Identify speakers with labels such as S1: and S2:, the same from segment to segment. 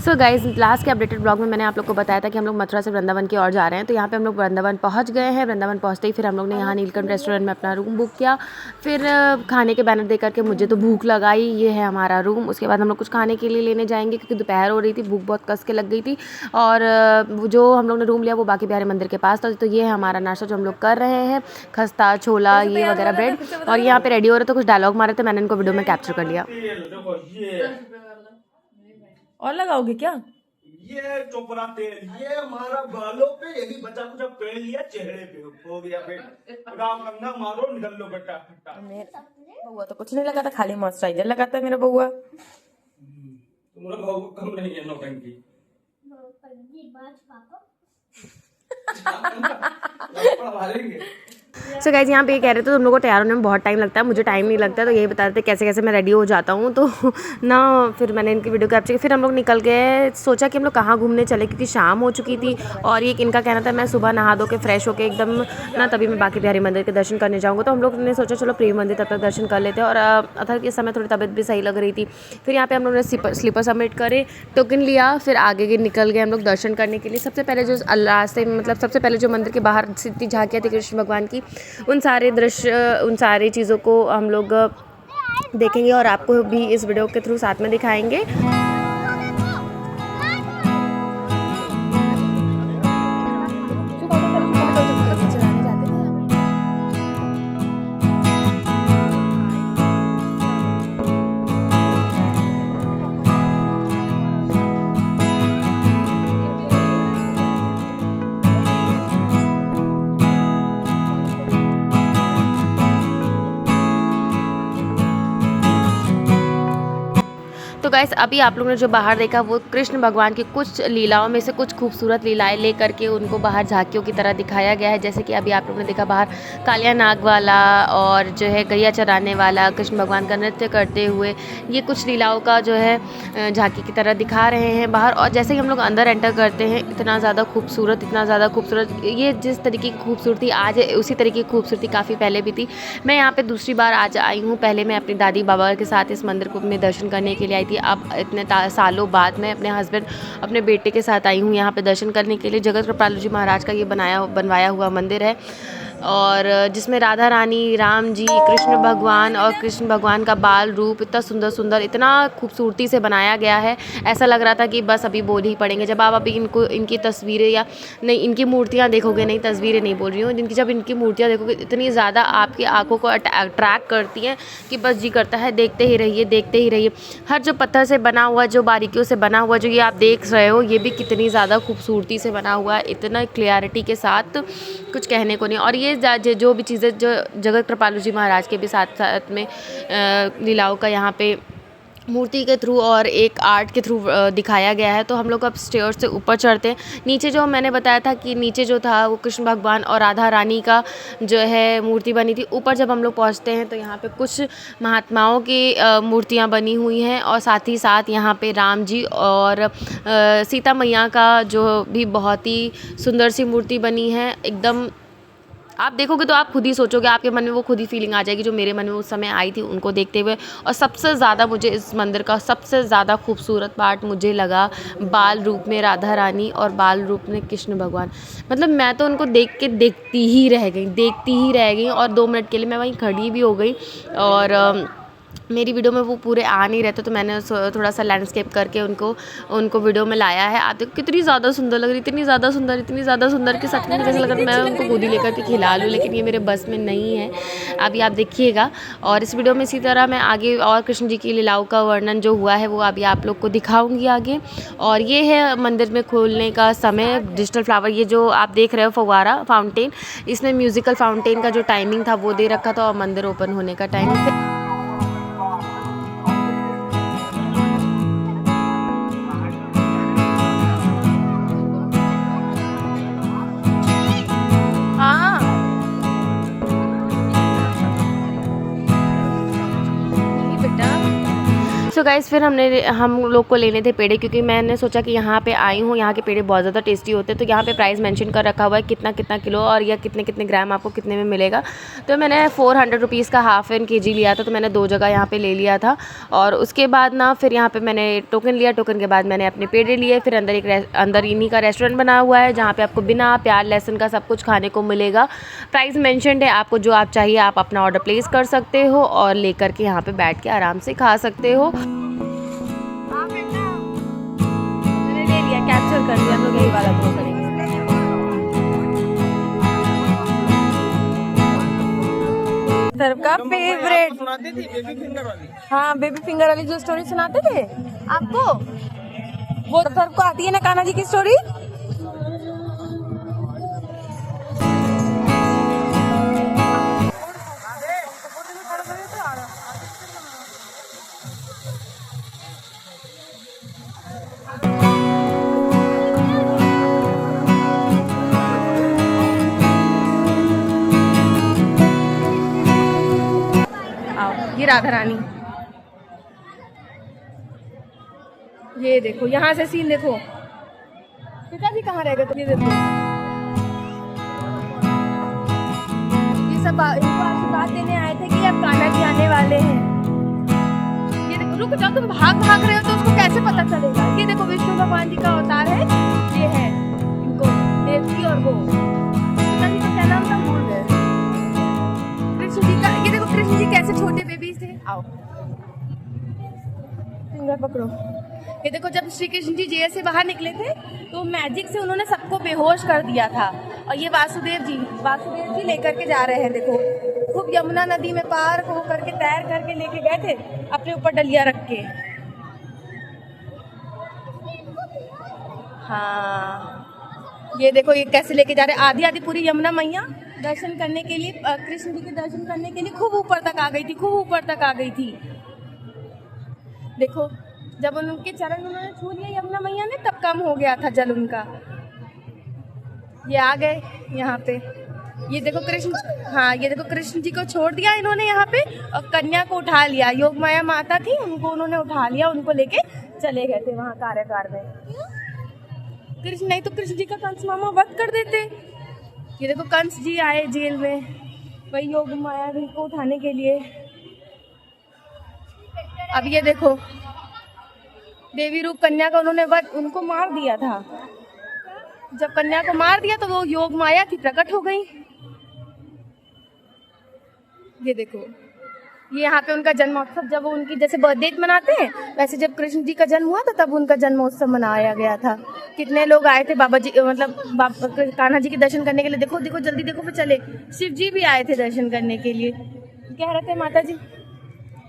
S1: So guys last के updated blog में मैंने आप लोग को बताया था कि हम लोग मथुरा से वृंदावन की ओर जा रहे हैं। तो यहाँ पे हम लोग वृंदावन पहुँच गए हैं। वृंदावन पहुँचते ही फिर हम लोग ने यहाँ नीलकंठ रेस्टोरेंट में अपना रूम बुक किया। फिर खाने के बैनर देख करके मुझे तो भूख लगाई, ये है हमारा रूम। उसके बाद हम लोग कुछ खाने के लिए लेने जाएंगे क्योंकि दोपहर हो रही थी, भूख बहुत कस के लग गई थी। और जो हम लोग ने रूम लिया वो बाकी बिहारी मंदिर के पास था। तो ये है हमारा नाश्ता जो हम लोग कर रहे हैं, खस्ता छोला ये वगैरह ब्रेड। और यहाँ पे रेडी हो रहे तो कुछ डायलॉग मारे थे, मैंने इनको वीडियो में कैप्चर कर लिया।
S2: और लगाओगे क्या?
S3: ये चोपड़ा तेल ये हमारा बालों पे, यही बचा कुछ पेड़ लिया चेहरे पे हो गया। राम रंगा मारो, निकल लो बेटा।
S2: बउआ तो कुछ नहीं लगाता, खाली मॉइस्चराइजर लगाता है मेरा बउआ।
S3: तुम्हारा बहू कम नहीं है नौटंकी।
S1: सो गाइज यहाँ पे ये कह रहे थे तुम लोगों को तैयार होने में बहुत टाइम लगता है, मुझे टाइम नहीं लगता। तो यही बता रहे थे कैसे कैसे मैं रेडी हो जाता हूँ। तो ना फिर मैंने इनकी वीडियो कैप्चर की। फिर हम लोग निकल गए, सोचा कि हम लोग कहाँ घूमने चले क्योंकि शाम हो चुकी थी। और ये इनका कहना था मैं सुबह नहा धो के फ्रेश होके एकदम ना तभी मैं बाकी बिहारी मंदिर के दर्शन करने जाऊँगा। तो हम लोग ने सोचा चलो प्रेम मंदिर तब तक दर्शन कर लेते हैं। और अथर के समय थोड़ी तबीयत भी सही लग रही थी। फिर यहाँ पे हम लोग ने स्लीपर सबमिट करे, टोकन लिया, फिर आगे निकल गए हम लोग दर्शन करने के लिए। सबसे पहले जो अल्लाह से मतलब सबसे पहले जो मंदिर के बाहर इतनी झांकियाँ थी कृष्ण भगवान की, उन सारे दृश्य उन सारी चीज़ों को हम लोग देखेंगे और आपको भी इस वीडियो के थ्रू साथ में दिखाएंगे। तो गाइस अभी आप लोगों ने जो बाहर देखा वो कृष्ण भगवान की कुछ लीलाओं में से कुछ खूबसूरत लीलाएं ले करके उनको बाहर झांकियों की तरह दिखाया गया है। जैसे कि अभी आप लोगों ने देखा बाहर कालिया नाग वाला और जो है गैया चराने वाला कृष्ण भगवान का नृत्य करते हुए, ये कुछ लीलाओं का जो है झांकी की तरह दिखा रहे हैं बाहर। और जैसे ही हम लोग अंदर एंटर करते हैं, इतना ज़्यादा खूबसूरत, ये जिस तरीके की खूबसूरती आज है उसी तरीके की खूबसूरती काफ़ी पहले भी थी। मैं यहाँ पर दूसरी बार आज आई हूँ। पहले मैं अपनी दादी बाबा के साथ इस मंदिर को में दर्शन करने के लिए आई थी। अब इतने सालों बाद मैं अपने हस्बैंड अपने बेटे के साथ आई हूँ यहाँ पे दर्शन करने के लिए। जगत कृपालु जी महाराज का ये बनवाया हुआ मंदिर है और जिसमें राधा रानी, राम जी, कृष्ण भगवान और कृष्ण भगवान का बाल रूप इतना सुंदर इतना खूबसूरती से बनाया गया है। ऐसा लग रहा था कि बस अभी बोल ही पड़ेंगे। जब आप अभी इनकी तस्वीरें या नहीं इनकी मूर्तियाँ देखोगे, नहीं तस्वीरें नहीं बोल रही हूँ, जब इनकी मूर्तियाँ देखोगे इतनी ज़्यादा आपकी आंखों को अट्रैक्ट करती हैं कि बस जी करता है देखते ही रहिए। हर जो पत्थर से बना हुआ, जो बारीकियों से बना हुआ जो ये आप देख रहे हो, ये भी कितनी ज़्यादा खूबसूरती से बना हुआ है, इतना क्लियरिटी के साथ कुछ कहने को नहीं। और ये जो भी चीज़ें जो जगत कृपालु जी महाराज के भी साथ में लीलाओं का यहाँ पे मूर्ति के थ्रू और एक आर्ट के थ्रू दिखाया गया है। तो हम लोग अब स्टेयर से ऊपर चढ़ते हैं। नीचे जो मैंने बताया था कि नीचे जो था वो कृष्ण भगवान और राधा रानी का जो है मूर्ति बनी थी। ऊपर जब हम लोग पहुंचते हैं तो यहाँ पे कुछ महात्माओं की मूर्तियाँ बनी हुई हैं और साथ ही साथ यहाँ पे राम जी और सीता मैया का जो भी बहुत ही सुंदर सी मूर्ति बनी है। एकदम आप देखोगे तो आप खुद ही सोचोगे, आपके मन में वो खुद ही फीलिंग आ जाएगी जो मेरे मन में उस समय आई थी उनको देखते हुए। और सबसे ज़्यादा मुझे इस मंदिर का सबसे ज़्यादा खूबसूरत पार्ट मुझे लगा बाल रूप में राधा रानी और बाल रूप में कृष्ण भगवान। मतलब मैं तो उनको देख के देखती ही रह गई और 2 मिनट के लिए मैं वहीं खड़ी भी हो गई। और मेरी वीडियो में वो पूरे आ नहीं रहते तो मैंने थोड़ा सा लैंडस्केप करके उनको वीडियो में लाया है। आप देखो कितनी ज़्यादा सुंदर लग रही, इतनी ज़्यादा सुंदर कि सच में जैसे लग रहा है मैं उनको गोदी लेकर के खिला लूँ, लेकिन ये मेरे बस में नहीं है। अभी आप देखिएगा और इस वीडियो में इसी तरह मैं आगे और कृष्ण जी की लीलाओं का वर्णन जो हुआ है वो अभी आप लोग को दिखाऊँगी आगे। और ये है मंदिर में खोलने का समय। डिजिटल फ्लावर ये जो आप देख रहे हो फव्वारा फाउंटेन, इसमें म्यूज़िकल फाउंटेन का जो टाइमिंग था वो दे रखा था और मंदिर ओपन होने का टाइम। सो गाइस फिर हम लोग को लेने थे पेड़े, क्योंकि मैंने सोचा कि यहाँ पे आई हूँ, यहाँ के पेड़े बहुत ज़्यादा टेस्टी होते हैं। तो यहाँ पे प्राइस मेंशन कर रखा हुआ है कितना कितना किलो और या कितने कितने ग्राम आपको कितने में मिलेगा। तो मैंने 400 रुपीज़ का हाफ एन केजी लिया था, तो मैंने 2 जगह यहाँ पे ले लिया था। और उसके बाद ना फिर यहाँ पे मैंने टोकन लिया, टोकन के बाद मैंने अपने पेड़े लिए। फिर अंदर इन्हीं का रेस्टोरेंट बना हुआ है, जहाँ पे आपको बिना प्याज लहसुन का सब कुछ खाने को मिलेगा। प्राइस मेंशनड है, आपको जो आप चाहिए आप अपना ऑर्डर प्लेस कर सकते हो और लेकर के यहाँ पे बैठ के आराम से खा सकते हो।
S2: मैंने ले लिया, कैप्चर कर लिया, हम लोग यही वाला थ्रो करेंगे। सर का फेवरेट
S3: सुनाती थी बेबी फिंगर वाली।
S2: हाँ, बेबी फिंगर वाली जो स्टोरी सुनाते थे आपको, वो सर को आती है ना कान्हा जी की स्टोरी। ये राधा रानी, ये देखो यहाँ से सीन देखो। पिताजी कहाँ रह गए? तो ये देखो, ये सब इनको आशीर्वाद देने आए थे कि अब कान्हा जी आने वाले हैं। ये देखो, रुक जाओ, तुम भाग रहे हो तो उसको कैसे पता चलेगा? ये देखो विष्णु भगवान जी का अवतार है, ये है इनको देवकी और वो पिताजी का क्या नाम था भूल गए। कृष्ण जी का, ये देखो कृष्ण जी कैसे छोटे बेबीज थे। आओ फिंगर पकड़ो। ये देखो जब श्री कृष्ण जी जेल से बाहर निकले थे तो मैजिक से उन्होंने सबको बेहोश कर दिया था। और ये वासुदेव जी लेकर के जा रहे हैं। देखो खूब यमुना नदी में पार हो करके तैर करके लेके गए थे अपने ऊपर डलिया रख के। हाँ, ये देखो ये कैसे लेके जा रहे हैं। आधी आधी पूरी यमुना मैया दर्शन करने के लिए, कृष्ण जी के दर्शन करने के लिए खूब ऊपर तक आ गई थी, खूब ऊपर तक आ गई थी। देखो जब उनके चरण उन्होंने छू लिया यमुना मैया ने, तब कम हो गया था जल उनका। ये आ गए यहाँ पे। ये देखो कृष्ण, हाँ ये देखो कृष्ण जी को छोड़ दिया इन्होंने यहाँ पे और कन्या को उठा लिया। योग माया माता थी, उनको उन्होंने उठा लिया, उनको लेके चले गए थे वहाँ कारागार में। कृष्ण नहीं तो कृष्ण जी का कंस मामा वध कर देते। ये देखो कंस जी आए जेल में वही योग माया जी को उठाने के लिए। अब ये देखो देवी रूप कन्या का उन्होंने वध, उनको मार दिया था। जब कन्या को मार दिया तो वो योग माया की प्रकट हो गई। ये देखो ये यहाँ पे उनका जन्मोत्सव, जब वो उनकी जैसे बर्थडे मनाते हैं वैसे जब कृष्ण जी का जन्म हुआ था तब उनका जन्मोत्सव मनाया गया था। कितने लोग आए थे बाबा जी, मतलब कान्हा जी के दर्शन करने के लिए। देखो देखो जल्दी देखो फिर चले। शिव जी भी आए थे दर्शन करने के लिए, कह रहे थे माता जी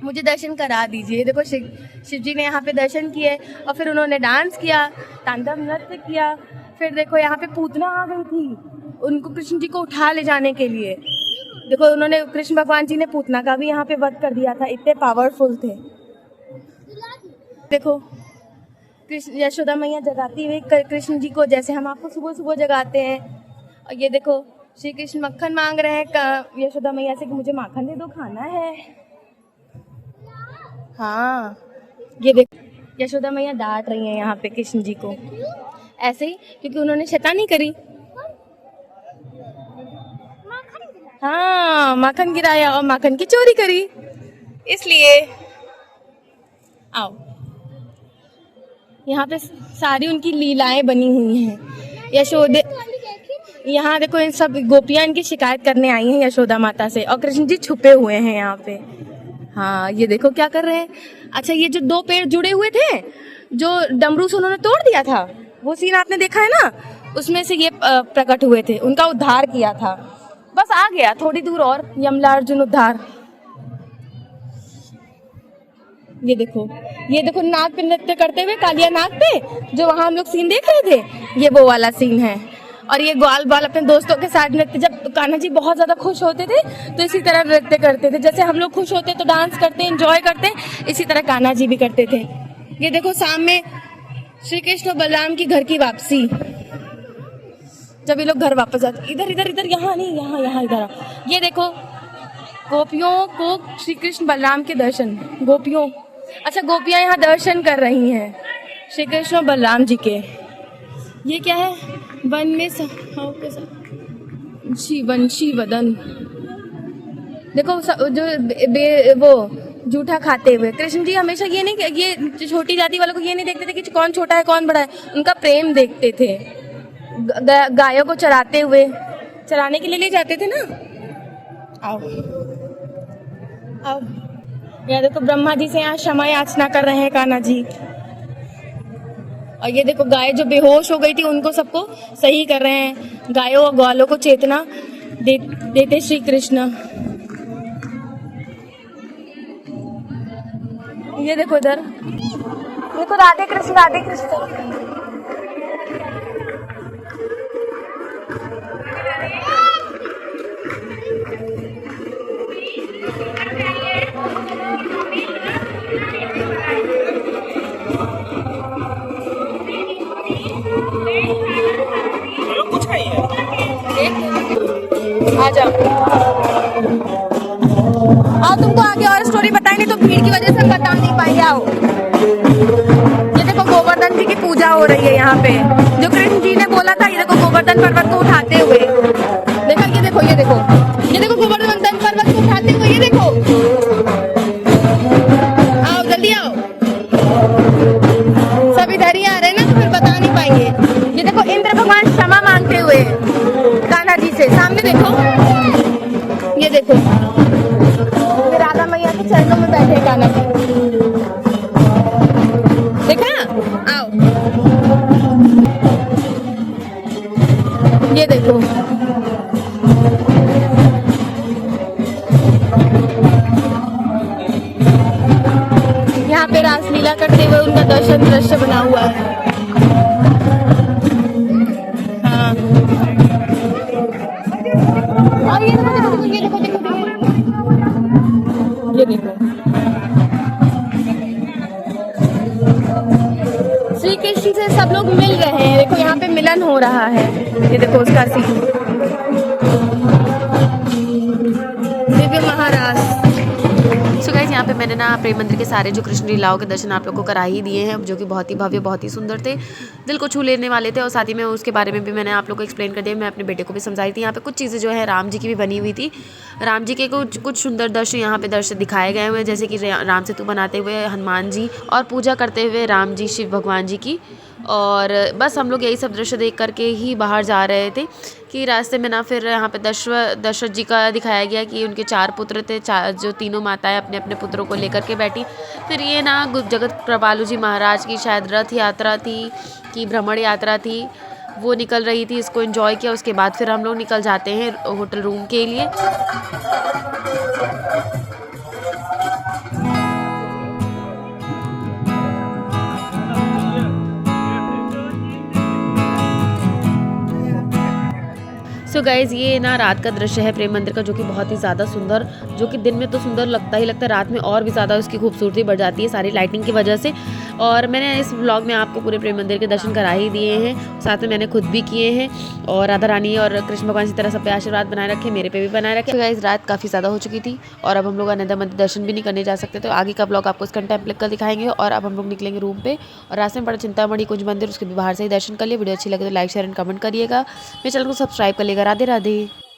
S2: मुझे दर्शन करा दीजिए। देखो शिव जी ने यहाँ पे दर्शन किए और फिर उन्होंने डांस किया, तांडव नृत्य किया। फिर देखो यहाँ पे पूतना आ गई थी उनको कृष्ण जी को उठा ले जाने के लिए। देखो उन्होंने, कृष्ण भगवान जी ने पूतना का भी यहाँ पे वध कर दिया था, इतने पावरफुल थे। देखो कृष्ण यशोदा मैया जगाती हुई कृष्ण जी को, जैसे हम आपको सुबह सुबह जगाते हैं। और ये देखो श्री कृष्ण मक्खन मांग रहे हैं यशोदा मैया से कि मुझे माखन दे दो, खाना है। हाँ ये देखो यशोदा मैया डांट रही हैं यहाँ पे कृष्ण जी को, ऐसे ही क्योंकि उन्होंने शैतानी करी। हाँ माखन गिराया और माखन की चोरी करी, इसलिए। आओ यहाँ पे सारी उनकी लीलाएं बनी हुई हैं। यशोदे, यहाँ देखो इन सब गोपियां इनकी शिकायत करने आई हैं यशोदा माता से और कृष्ण जी छुपे हुए हैं यहाँ पे। हाँ ये देखो क्या कर रहे हैं। अच्छा ये जो 2 पेड़ जुड़े हुए थे जो डमरू से उन्होंने तोड़ दिया था, वो सीन आपने देखा है ना, उसमें से ये प्रकट हुए थे, उनका उद्धार किया था। बस आ गया थोड़ी दूर और यमला अर्जुन उद्धार। ये देखो नाग पे नृत्य करते हुए, कालिया नाग पे जो वहां हम लोग सीन देख रहे थे, ये वो वाला सीन है। और ये ग्वाल बाल अपने दोस्तों के साथ नृत्य, जब कान्हा जी बहुत ज्यादा खुश होते थे तो इसी तरह नृत्य करते थे। जैसे हम लोग खुश होते तो डांस करते, एंजॉय करते, इसी तरह कान्हा जी भी करते थे। ये देखो सामने श्री कृष्ण बलराम की घर की वापसी, जब ये लोग घर वापस जाते, इधर इधर इधर, यहाँ नहीं, यहाँ यहाँ इधर। ये देखो गोपियों को श्री कृष्ण बलराम के दर्शन, गोपियों अच्छा, गोपियाँ यहाँ दर्शन कर रही हैं श्री कृष्ण और बलराम जी के। ये क्या है? वन में सखाओं के साथ शिवंशी वदन। देखो जो वो जूठा खाते हुए कृष्ण जी हमेशा ये नहीं, ये छोटी जाति वालों को ये नहीं देखते थे कि कौन छोटा है कौन बड़ा है, उनका प्रेम देखते थे। गायों को चराते हुए, चराने के लिए ले जाते थे ना। आओ आओ, यहाँ देखो ब्रह्मा जी से यहाँ क्षमा याचना कर रहे हैं कान्हा जी। और ये देखो गाय जो बेहोश हो गई थी उनको सबको सही कर रहे हैं, गायों और ग्वालों को चेतना देते श्री कृष्ण। ये देखो इधर, देखो राधे कृष्ण राधे कृष्ण।
S3: कुछ नहीं है।
S2: आ जाओ, आओ, तुमको आगे और स्टोरी बताएंगे तो भीड़ की वजह से हम बता नहीं पाएंगे। आओ, ये देखो गोवर्धन जी की पूजा हो रही है यहाँ पे, जो कृष्ण जी ने बोला था। ये देखो गोवर्धन पर्वत को उठाते हुए, देखो ये देखो, ये देखो, ये देखो गोवर्धन पर्वत को उठाते हुए, ये देखो। आओ जल्दी आओ, सब इधर ही आ रहे हैं ना तो फिर बता नहीं पाएंगे। ये देखो इंद्र भगवान क्षमा मांगते हुए कान्हा जी से, सामने देखो, ये देखो, ये राधा मैया के चरणों में बैठे हैं कान्हा जी, देखा। आओ, ये देखो, यहाँ पे रासलीला करते हुए उनका दर्शन दृश्य बना हुआ है। हाँ, और ये देखो, ये देखो, देखो, ये देखो, श्री कृष्ण से सब लोग मिल रहे हैं। देखो यहाँ पे मिलन हो रहा है, ये देखो उसका सीन, दिव्य महाराज।
S1: सो गाइस, यहाँ पे मैंने ना प्रेम मंदिर के सारे जो कृष्ण लीलाओं के दर्शन आप लोग को करा ही दिए हैं, जो कि बहुत ही भव्य, बहुत ही सुंदर थे, दिल को छू लेने वाले थे। और साथ ही में उसके बारे में भी मैंने आप लोग को एक्सप्लेन कर दिया, मैं अपने बेटे को भी समझाई थी। यहाँ पे कुछ चीज़ें जो है राम जी की भी बनी हुई थी, राम जी के कुछ सुंदर दृश्य यहाँ पे दृश्य दिखाए गए हुए हैं, जैसे कि राम सेतु बनाते हुए हनुमान जी और पूजा करते हुए राम जी शिव भगवान जी की। और बस हम लोग यही सब दृश्य देख करके ही बाहर जा रहे थे कि रास्ते में ना फिर यहाँ पे दशरथ जी का दिखाया गया कि उनके 4 पुत्र थे, जो तीनों माताएं अपने अपने पुत्रों को लेकर के बैठी। फिर ये ना जगत प्रभालू जी महाराज की शायद रथ यात्रा थी कि भ्रमण यात्रा थी, वो निकल रही थी, इसको एंजॉय किया। उसके बाद फिर हम लोग निकल जाते हैं होटल रूम के लिए। सो गाइज़, ये ना रात का दृश्य है प्रेम मंदिर का, जो कि बहुत ही ज़्यादा सुंदर, जो कि दिन में तो सुंदर लगता ही लगता है, रात में और भी ज़्यादा उसकी खूबसूरती बढ़ जाती है सारी लाइटिंग की वजह से। और मैंने इस व्लॉग में आपको पूरे प्रेम मंदिर के दर्शन करा ही दिए हैं, साथ में मैंने खुद भी किए हैं। और राधा रानी और कृष्ण भगवान इसी तरह सब पे आशीर्वाद बनाए रखे, मेरे पे भी बनाए रखे। गाइज़, रात काफ़ी ज़्यादा हो चुकी थी और अब हम लोग अनंता मंदिर दर्शन भी नहीं करने जा सकते, तो आगे का ब्लॉग आपको इसका टेम्पलेट कर दिखाएंगे। और अब हम लोग निकलेंगे रूम पे, और रास्ते में पड़ा चिंतामणि कुंज मंदिर, उसके भी बाहर से ही दर्शन कर लिए। वीडियो अच्छी लगे तो लाइक शेयर एंड कमेंट करिएगा, मेरे चैनल को सब्सक्राइब कर लिएगा। राधे राधे।